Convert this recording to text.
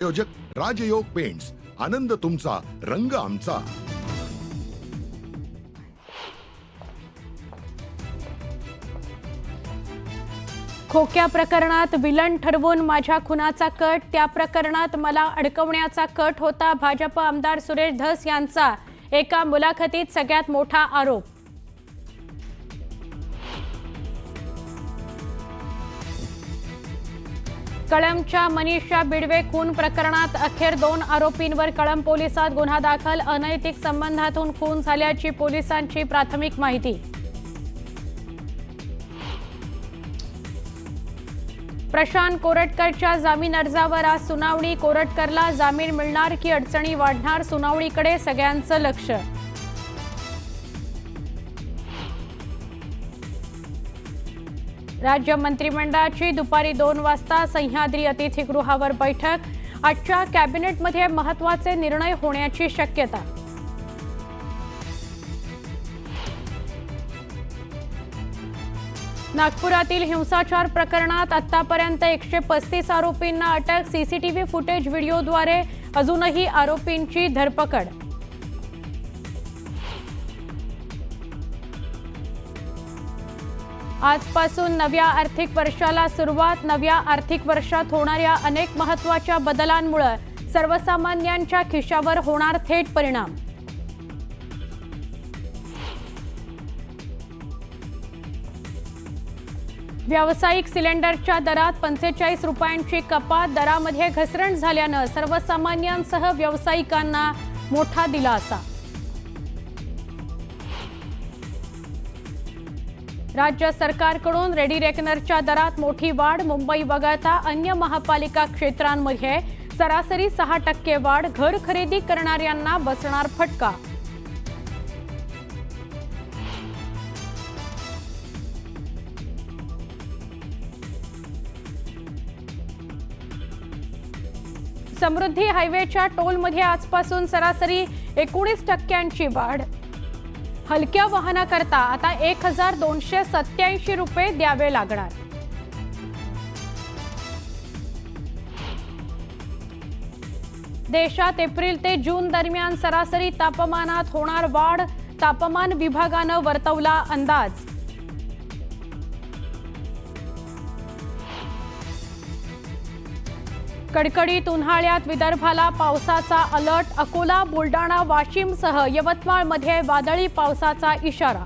आयोजक राजयोग पेंट्स, आनंद तुमचा, रंग आमचा। खोक्या प्रकरणात विलन ठरवून माझ्या खुनाचा कट, त्या प्रकरणात मला अडकवण्याचा कट होता भाजप आमदार सुरेश धस यांचा एका मुलाखतीत सगळ्यात मोठा आरोप। कळंबच्या मनीषा बिडवे खून प्रकरणात अखेर 2 आरोपींवर कळंब पोलिसात गुन्हा दाखल, अनैतिक संबंधातून खून झाल्याची पोलिसांची प्राथमिक माहिती। प्रशांत कोरटकरच्या जामीन अर्जावर आज सुनावणी, कोरटकरला जामीन मिळणार की अडचणी वाढणार, सुनावणीकडे सगळ्यांचं लक्ष। राज्य मंत्रिमंडळाची दुपारी 2 वाजता सह्याद्री अतिथीगृहावर बैठक, आजच्या कॅबिनेटमध्ये महत्त्वाचे निर्णय होण्याची शक्यता। नागपुरातील हिंसाचार प्रकरणात आतापर्यंत 135 आरोपींना अटक, सीसीटीव्ही फुटेज व्हिडिओद्वारे अजूनही आरोपींची धरपकड। आजपासून नव्या आर्थिक वर्षाला सुरुवात, नव्या आर्थिक वर्षात होणाऱ्या अनेक महत्त्वाच्या बदलांमुळे सर्वसामान्यांच्या खिशावर होणार थेट परिणाम। व्यावसायिक सिलेंडरच्या दरात 45 रुपयांची कपात, दरामध्ये घसरण झाल्याने सर्वसामान्यांसह व्यावसायिकांना मोठा दिलासा। राज्य सरकारकडून रेडी रेकनरच्या दरात मोठी वाढ, मुंबई वगळता अन्य महापालिका क्षेत्रांमध्ये सरासरी 6% वाढ, घर खरेदी करणाऱ्यांना बसणार फटका। समृद्धी हायवेच्या टोलमध्ये आजपासून सरासरी 19% वाढ, हलक्या वाहनाकरता आता 1287 रुपये द्यावे लागणार। देशात एप्रिल ते जून दरम्यान सरासरी तापमानात होणार वाढ, तापमान विभागानं वर्तवला अंदाज। कडकडीत उन्हाळ्यात विदर्भाला पावसाचा अलर्ट, अकोला, बुलडाणा, वाशिमसह यवतमाळमध्ये वादळी पावसाचा इशारा।